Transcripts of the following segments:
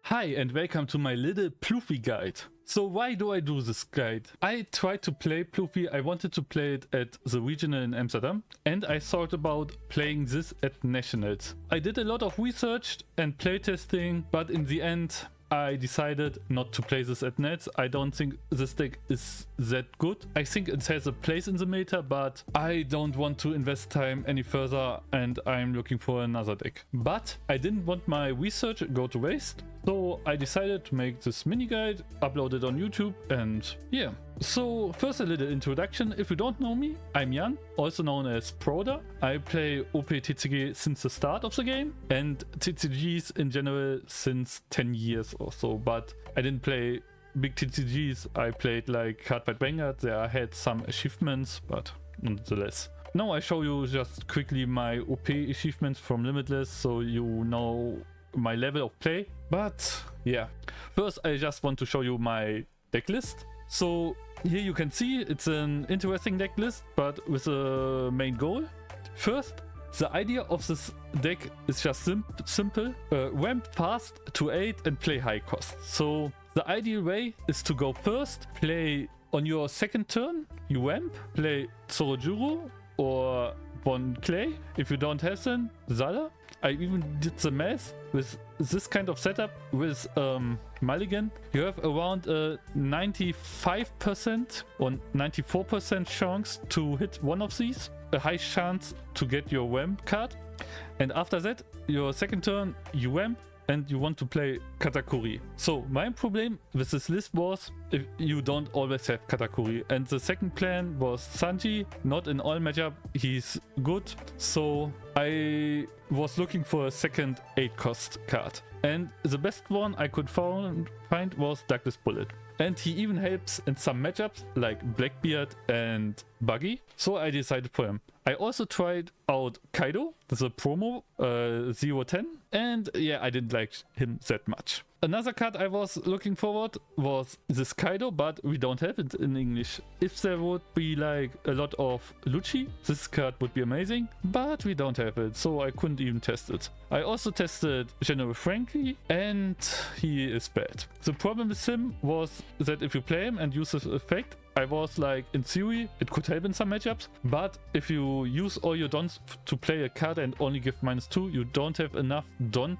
Hi and welcome to my little Pluffy guide. So why do I do this guide? I tried to play Pluffy, I wanted to play it at the regional in Amsterdam, and I thought about playing this at nationals. I did a lot of research and playtesting, but in the end I decided not to play this at nets. I don't think this deck is that good. I think it has a place in the meta, but I don't want to invest time any further and I'm looking for another deck. But I didn't want my research go to waste, so I decided to make this mini guide, upload it on YouTube, and yeah. So first a little introduction. If you don't know me, I'm Jan, also known as Proda. I play OPTCG since the start of the game and TCGs in general since 10 years or so, but I didn't play big TCGs. I played like Cardfight Vanguard. There I had some achievements, but nonetheless. Now I show you just quickly my OP achievements from Limitless so you know my level of play. But yeah, first I just want to show you my deck list. So here you can see it's an interesting deck list, but with a main goal. First, the idea of this deck is just simple. Ramp fast to 8 and play high cost. So the ideal way is to go first, play on your second turn, you ramp, play Zorojuro or Bon Clay. If you don't have them, Zala. I even did the math with this kind of setup with Mulligan. You have around a 95% or 94% chance to hit one of these, a high chance to get your ramp card, and after that your second turn you ramp and you want to play Katakuri. So my problem with this list was if you don't always have Katakuri, and the second plan was Sanji. Not in all matchup he's good, so I was looking for a second 8 cost card, and the best one I could find was Decklist Bullet. And he even helps in some matchups like Blackbeard and Buggy, so I decided for him. I also tried out Kaido, the promo 010, and yeah, I didn't like him that much. Another card I was looking forward was this Kaido, but we don't have it in English. If there would be like a lot of Lucci, this card would be amazing, but we don't have it, so I couldn't even test it. I also tested General Frankie, and he is bad. The problem with him was that if you play him and use this effect, I was like, in theory, it could help in some matchups, but if you use all your dons to play a card and only give -2, you don't have enough don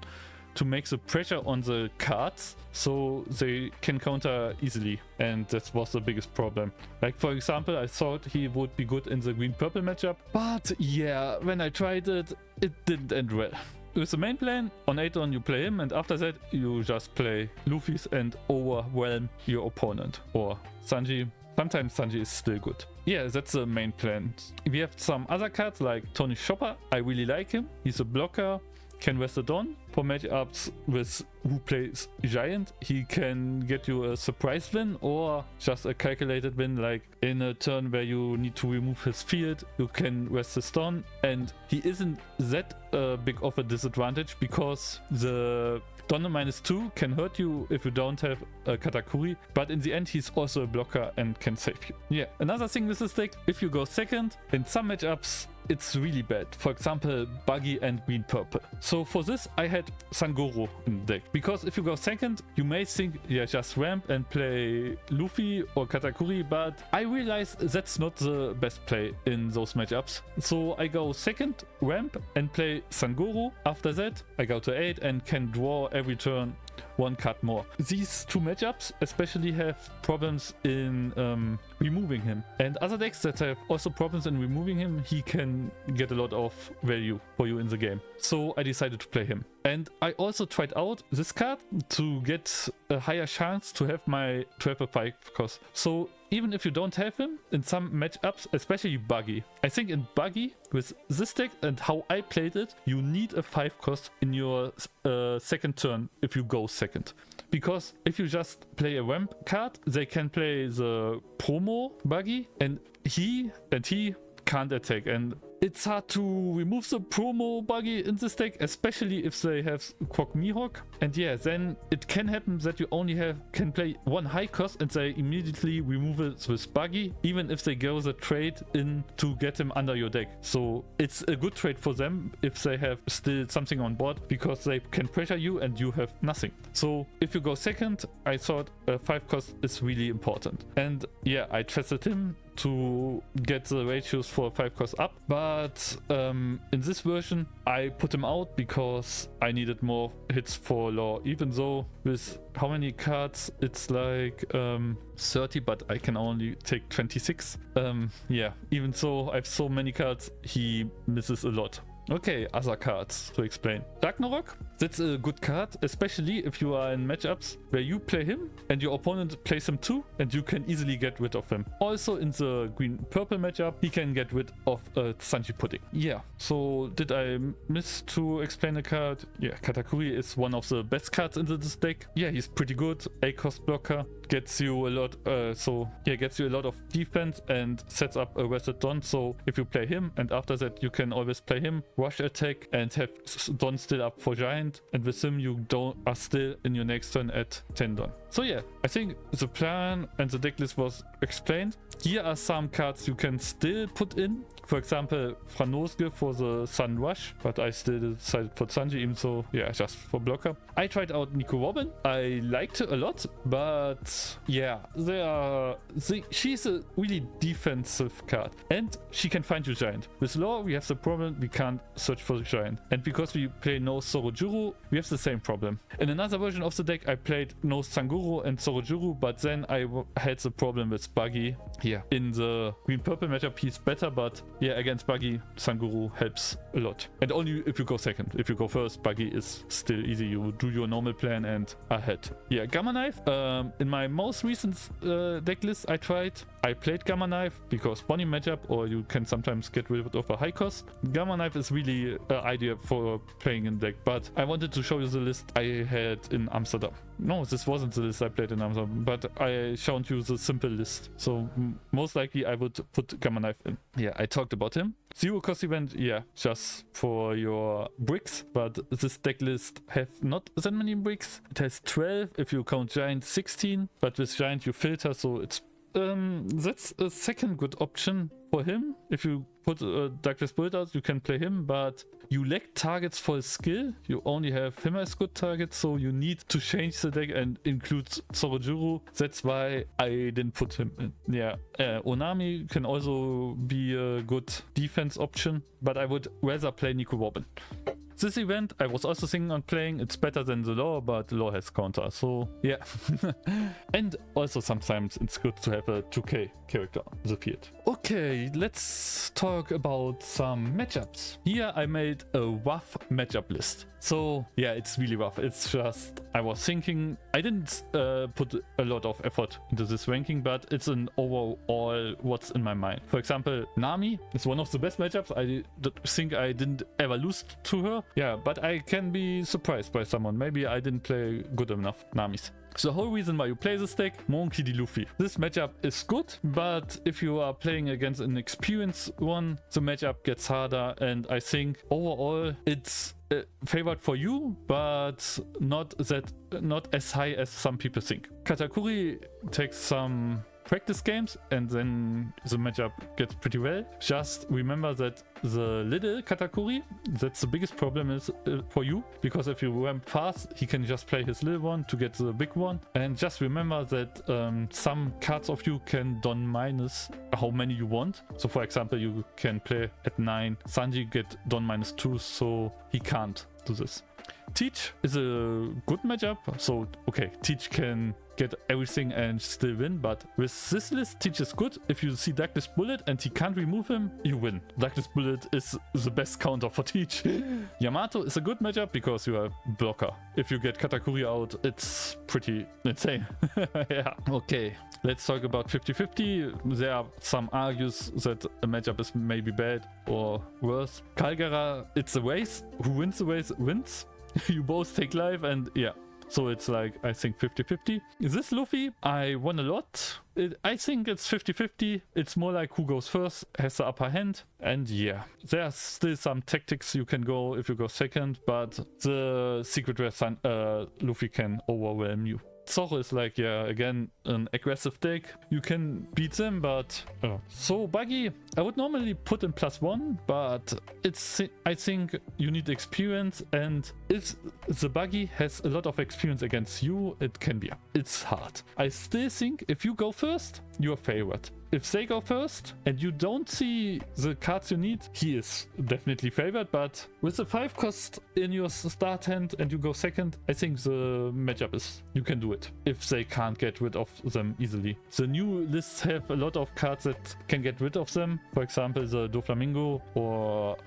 to make the pressure on the cards so they can counter easily, and that was the biggest problem. Like for example, I thought he would be good in the green-purple matchup, but yeah, when I tried it, it didn't end well. With the main plan, on 8 on you play him, and after that you just play Luffy's and overwhelm your opponent, or Sanji. Sometimes Sanji is still good. Yeah, that's the main plan. We have some other cards like Tony Chopper. I really like him. He's a blocker, can rest the Dawn. For matchups with who plays Giant, he can get you a surprise win or just a calculated win, like in a turn where you need to remove his field, you can rest his Dawn, and he isn't that big of a disadvantage because the Dawn -2 can hurt you if you don't have a Katakuri, but in the end he's also a blocker and can save you. Yeah, another thing with this deck, if you go second, in some matchups it's really bad. For example, Buggy and Green Purple. So for this I had Sangoro in the deck, because if you go second you may think, yeah, just ramp and play Luffy or Katakuri, but I realized that's not the best play in those matchups. So I go second, ramp, and play Sangoro. After that I go to 8 and can draw every turn one card more. These two matchups especially have problems in removing him, and other decks that have also problems in removing him, he can get a lot of value for you in the game. So I decided to play him, and I also tried out this card to get a higher chance to have a 5 cost. So even if you don't have him in some matchups, especially Buggy, I think in Buggy with this deck and how I played it, you need a 5 cost in your second turn if you go second. Because if you just play a ramp card, they can play the promo Buggy, and he can't attack, and it's hard to remove the promo buggy in this deck, especially if they have Croc Mihawk. And yeah, then it can happen that you only can play one high cost and they immediately remove it with buggy, even if they go the trade in to get him under your deck. So it's a good trade for them if they have still something on board, because they can pressure you and you have nothing. So if you go second, I thought 5 cost is really important. And yeah, I trusted him to get the ratios for 5 costs up, but in this version I put him out because I needed more hits for law, even though with how many cards it's like 30, but I can only take 26. Yeah, even though I have so many cards, he misses a lot. Okay, other cards to explain. Ragnarok, that's a good card, especially if you are in matchups where you play him and your opponent plays him too, and you can easily get rid of him. Also in the green-purple matchup, he can get rid of Sanji Pudding. Yeah, so did I miss to explain a card? Yeah, Katakuri is one of the best cards in this deck. Yeah, he's pretty good. A-cost blocker, gets you a lot, gets you a lot of defense and sets up a Reset Dawn. So if you play him and after that you can always play him, rush attack and have Dawn still up for Giant, and with him you are still in your next turn at 10 Dawn. So yeah, I think the plan and the deck list was explained. Here are some cards you can still put in. For example, Franosge for the Sun Rush, but I still decided for Sanji, even so, yeah, just for blocker. I tried out Nico Robin. I liked her a lot, but yeah, she's a really defensive card and she can find you Giant. With Law, we have the problem we can't search for the Giant. And because we play no Sorojuru, we have the same problem. In another version of the deck, I played no Sanguro and Sorojuru, but then I had the problem with Buggy. Yeah, in the green-purple matchup, he's better, but yeah, against Buggy, Sanguru helps a lot. And only if you go second. If you go first, Buggy is still easy. You do your normal plan and ahead. Yeah, Gamma Knife. In my most recent deck list I played Gamma Knife because Bonnie matchup, or you can sometimes get rid of a high cost. Gamma Knife is really an idea for playing in deck, but I wanted to show you the list I had in Amsterdam. No, this wasn't the list I played in Amsterdam, but I showed you the simple list. So most likely I would put Gamma Knife in. Yeah, I talked about him. Zero cost event, yeah, just for your bricks, but this deck list have not that many bricks. It has 12 if you count Giant, 16, but with Giant you filter, so it's that's a second good option for him. If you put Decklist build out, you can play him, but you lack targets for his skill. You only have him as good target, so you need to change the deck and include Sorojuru. That's why I didn't put him in. Yeah, Onami can also be a good defense option, but I would rather play Nico Robin. This event I was also thinking on playing. It's better than the Law, but the Law has counter, so yeah. And also sometimes it's good to have a 2k character on the field. Okay, let's talk about some matchups. Here I made a rough matchup list. So yeah, it's really rough. It's just, I was thinking, I didn't put a lot of effort into this ranking, but it's an overall what's in my mind. For example, Nami is one of the best matchups. I think I didn't ever lose to her. Yeah, but I can be surprised by someone. Maybe I didn't play good enough Namis. The whole reason why you play this deck, Monkey D. Luffy. This matchup is good, but if you are playing against an experienced one, the matchup gets harder, and I think overall it's favored for you, but not as high as some people think. Katakuri takes some practice games and then the matchup gets pretty well. Just remember that the little Katakuri, that's the biggest problem is for you, because if you ramp fast, he can just play his little one to get the big one. And just remember that some cards of you can Don minus how many you want. So for example, you can play at 9, Sanji get Don minus 2, so he can't do this. Teach is a good matchup. So okay, Teach can get everything and still win, but with this list, Teach is good. If you see Decklist Bullet and he can't remove him, you win. Decklist Bullet is the best counter for Teach. Yamato is a good matchup because you are blocker. If you get Katakuri out, it's pretty insane. Yeah. Okay, let's talk about 50-50. There are some argues that a matchup is maybe bad or worse. Calgara, it's a race. Who wins the race wins. You both take life, and yeah, So it's like, I think 50-50. This Luffy, I won a lot. I think it's 50-50. It's more like who goes first has the upper hand. And yeah, there's still some tactics you can go if you go second, but the secret rare Luffy can overwhelm you. Zoro is like, yeah, again, an aggressive deck. You can beat them, but... So Buggy, I would normally put in +1, but I think you need experience, and if the Buggy has a lot of experience against you, it can be... It's hard. I still think if you go first, you are favored. If they go first and you don't see the cards you need, he is definitely favored, but with the 5 cost in your start hand and you go second, I think the matchup is, you can do it if they can't get rid of them easily. The new lists have a lot of cards that can get rid of them, for example the Doflamingo or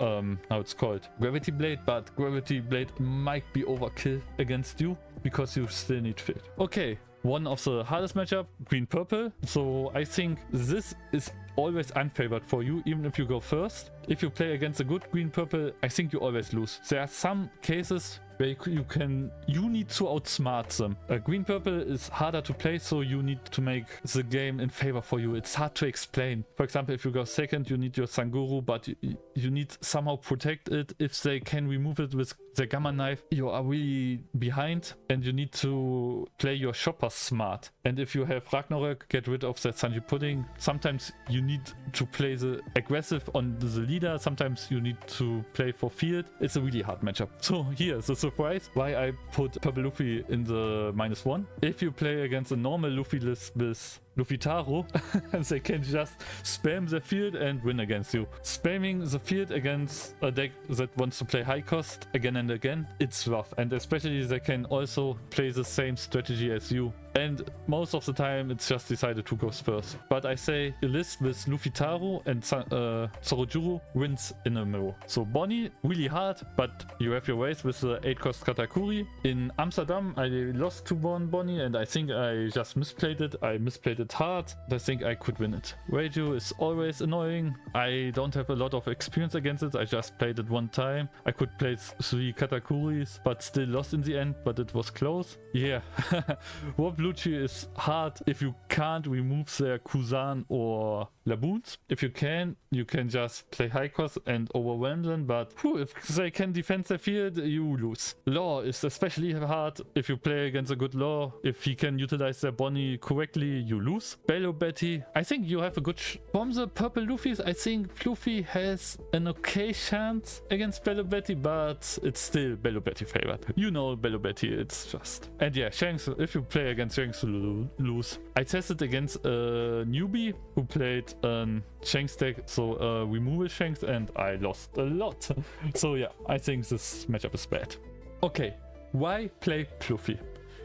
how it's called, Gravity Blade, but Gravity Blade might be overkill against you because you still need fit. Okay. One of the hardest matchup, green-purple. So I think this is always unfavored for you, even if you go first. If you play against a good green-purple, I think you always lose. There are some cases where you need to outsmart them. Green-purple is harder to play, so you need to make the game in favor for you. It's hard to explain. For example, if you go second, you need your Sanguru, but you need somehow protect it. If they can remove it with the Gamma Knife, you are really behind, and you need to play your shopper smart. And if you have Ragnarok, get rid of that Sanji Pudding. Sometimes you need to play the aggressive on the leader. Sometimes you need to play for field. It's a really hard matchup. So here's the surprise why I put Purple Luffy in the -1. If you play against a normal Luffy list with Luffy Taro, they can just spam the field and win against you. Spamming the field against a deck that wants to play high cost again and again, it's rough. And especially they can also play the same strategy as you. And most of the time it's just decided who goes first. But I say a list with Luffy Taro and Sorojuro wins in a row. So Bonnie, really hard, but you have your ways with the 8 cost Katakuri. In Amsterdam I lost to Bonnie and I think I just misplayed it. I misplayed it hard. I think I could win it. Radio is always annoying. I don't have a lot of experience against it. I just played it one time. I could play 3 Katakuris, but still lost in the end, but it was close. Yeah. Lucci is hard if you can't remove their Kuzan or Laboons. If you can just play high cost and overwhelm them, but if they can defend their field, you lose. Law is especially hard if you play against a good Law. If he can utilize their Bonnie correctly, you lose. Bello Betty, I think you have a good from the purple Luffys. I think Pluffy has an okay chance against Bello Betty, but it's still Bello Betty favored. You know Bello Betty, it's just. And yeah, Shanks, if you play against Shanks, you lose. I tested against a newbie who played Shanks deck, so removal Shanks, and I lost a lot. So yeah, I think this matchup is bad. Okay, why play Pluffy?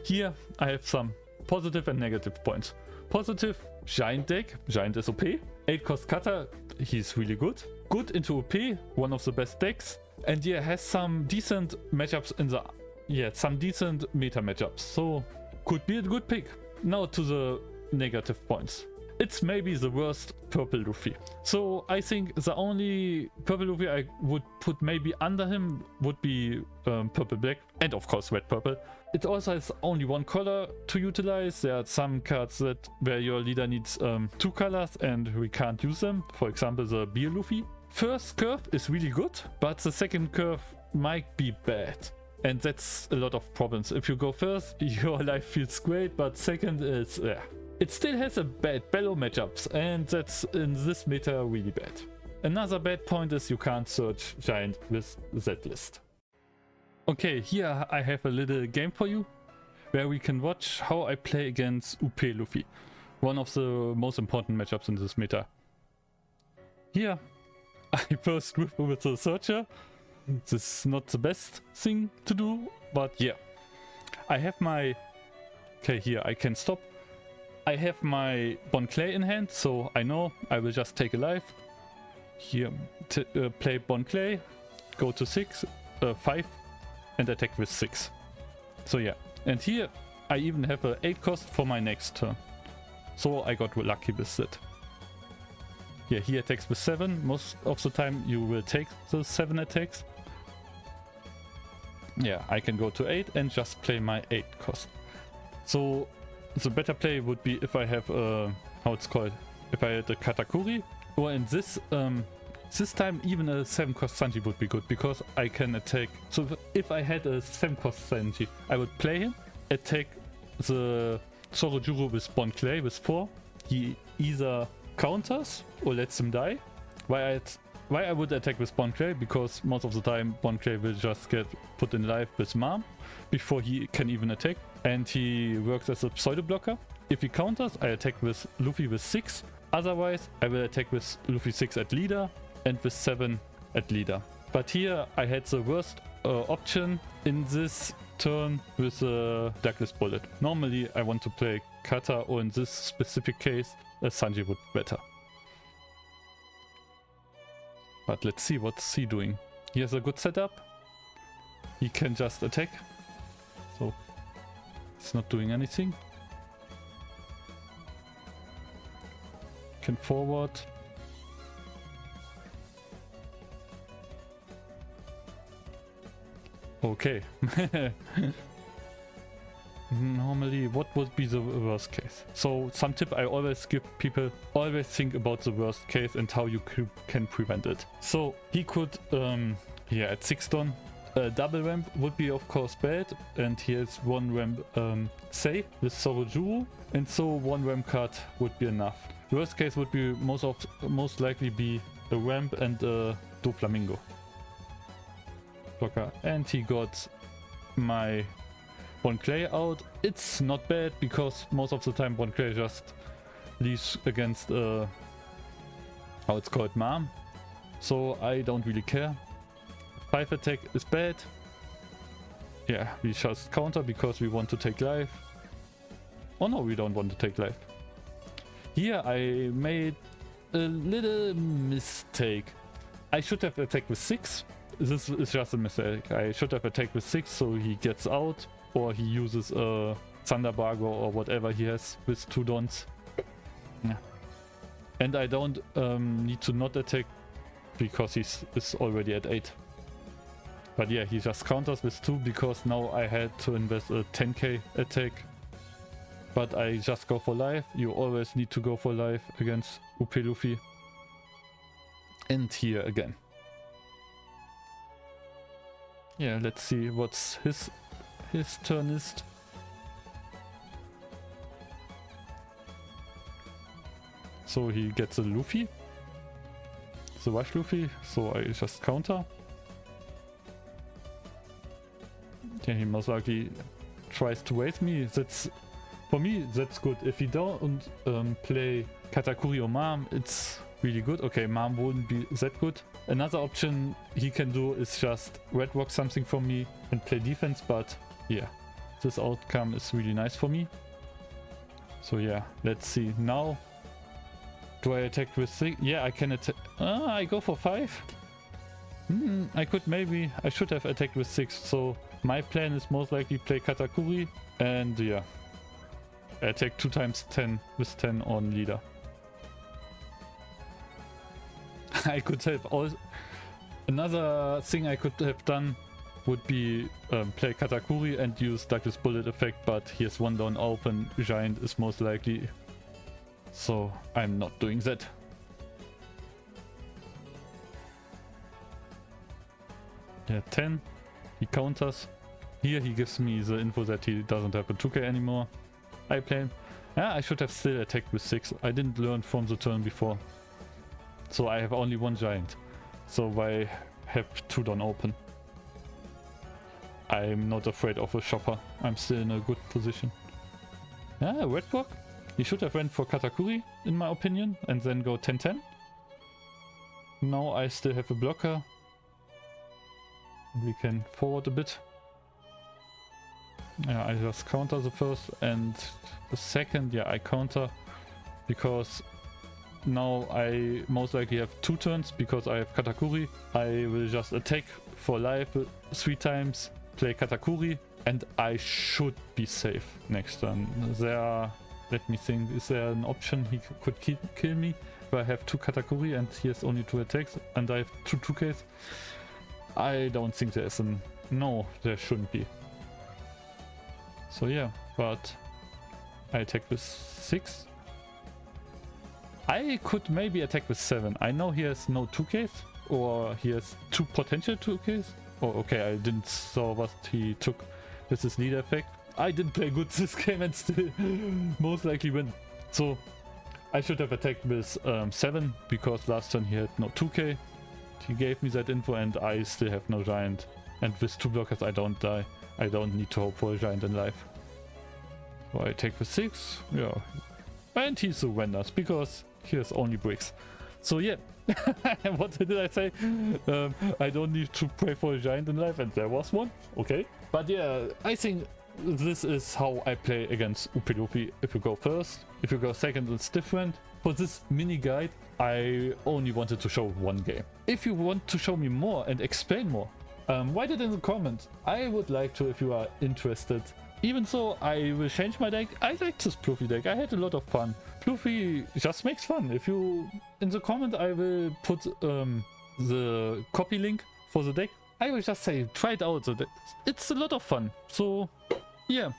Here I have some positive and negative points. Positive, Giant deck. Giant is OP. 8 cost cutter, he's really good. Good into OP, one of the best decks. And yeah, has some decent matchups in the... Yeah, some decent meta matchups. So could be a good pick. Now to the negative points. It's maybe the worst purple Luffy. So I think the only purple Luffy I would put maybe under him would be purple black, and of course red purple. It also has only one color to utilize. There are some cards where your leader needs 2 colors and we can't use them. For example, the beer Luffy. First curve is really good, but the second curve might be bad. And that's a lot of problems. If you go first, your life feels great, but second is... It still has a bad Bello matchups, and that's in this meta really bad. Another bad point is you can't search Giant with that list. Okay, here I have a little game for you, where we can watch how I play against OP Luffy, one of the most important matchups in this meta. Here, I first whip with the searcher. This is not the best thing to do, but yeah. I have my... Okay, here I can stop. I have my Bon Clay in hand, so I know I will just take a life. Here, play Bon Clay, go to 5, and attack with 6. So yeah, and here I even have an 8 cost for my next turn. So I got lucky with that. Yeah, he attacks with 7. Most of the time you will take the 7 attacks. yeah, I can go to 8 and just play my 8 cost. So the better play would be if I have how it's called, if I had a Katakuri, or in this this time even a 7 cost Sanji would be good, because I can attack. So if I had a 7 cost Sanji, I would play him, attack the Sorojuro with Bon Clay with 4. He either counters or lets him die. Why I would attack with Bon Clay? Because most of the time Bon Clay will just get put in life with Mom before he can even attack, and he works as a pseudo blocker. If he counters, I attack with Luffy with 6. Otherwise, I will attack with Luffy 6 at leader and with 7 at leader. But here I had the worst option in this turn with a Decklist bullet. Normally I want to play Kata, or in this specific case Sanji would be better. But let's see what's he doing. He has a good setup. He can just attack. So it's not doing anything. Can forward. Okay. Normally, what would be the worst case? So some tip I always give people: always think about the worst case and how you can prevent it. So he could, yeah, at 6 ton, double ramp would be of course bad, and he has 1 ramp safe with Sorojuro, and so 1 ramp card would be enough. Worst case would be most likely be a ramp and a Doflamingo blocker, and he got my Bon Clay out. It's not bad, because most of the time Bon Clay just leaves against how it's called, Mom, so I don't really care. 5 attack is bad. Yeah, we just counter because we want to take life. Oh no, we don't want to take life. Here I made a little mistake. I should have attacked with 6. This is just a mistake. I should have attacked with 6 so he gets out, or he uses a Thunderbargo or whatever he has with 2 dons. Yeah. And I don't need to not attack because he's already at 8. But yeah, he just counters with 2 because now I had to invest a 10k attack. But I just go for life. You always need to go for life against OP Luffy. And here again. Yeah, let's see what's his turn is. So he gets a Luffy. The Wash Luffy, so I just counter. Yeah, he most likely tries to waste me. That's, for me, that's good. If he don't play Katakuri or Mom, it's really good. Okay, Mom wouldn't be that good. Another option he can do is just red rock something for me and play defense, but yeah, this outcome is really nice for me. So yeah, let's see. Now, do I attack with 6? Yeah, I can attack. I go for 5. I should have attacked with 6. So my plan is most likely play Katakuri and yeah, attack 2 times 10 with 10 on leader. I could have also, another thing I could have done would be play Katakuri and use Douglas Bullet effect, but he has 1 down open, Giant is most likely, so I'm not doing that. Yeah, 10, he counters. Here he gives me the info that he doesn't have a 2k anymore. I play him. Yeah, I should have still attacked with 6. I didn't learn from the turn before. So I have only 1 Giant. So I have 2 down open. I'm not afraid of a shopper. I'm still in a good position. Yeah, red rock. He should have went for Katakuri, in my opinion, and then go 10-10. Now I still have a blocker. We can forward a bit. Yeah, I just counter the first, and the second, yeah, I counter because now I most likely have 2 turns because I have Katakuri. I will just attack for life 3 times, play Katakuri, and I should be safe next turn. Let me think, is there an option he could kill me? Where I have 2 Katakuri and he has only 2 attacks and I have 2 2Ks? I don't think there is an No, there shouldn't be. So yeah, but I attack with 6. I could maybe attack with 7. I know he has no 2Ks, or he has 2 potential 2Ks. Oh, okay, I didn't saw what he took with his leader effect. I didn't play good this game and still most likely win. So I should have attacked with 7, because last turn he had no 2K. He gave me that info and I still have no giant. And with 2 blockers I don't die. I don't need to hope for a giant in life. So I take with 6, yeah. And he surrenders because he has only bricks. So yeah, what did I say? I don't need to pray for a giant in life, and there was one. Okay. But yeah, I think this is how I play against OP11. If you go first, if you go second, it's different. For this mini guide, I only wanted to show one game. If you want to show me more and explain more, write it in the comments. I would like to, if you are interested. Even so, I will change my deck. I like this Pluffy deck. I had a lot of fun. Pluffy just makes fun. If you, in the comment, I will put the copy link for the deck. I will just say, try it out. It's a lot of fun. So yeah,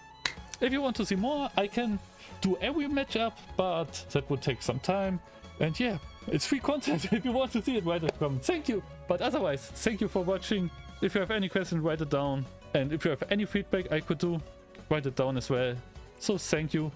if you want to see more, I can do every matchup, but that would take some time. And yeah, it's free content. If you want to see it, write it in the comments. Thank you. But otherwise, thank you for watching. If you have any questions, write it down. And if you have any feedback I could do, write it down as well. So thank you.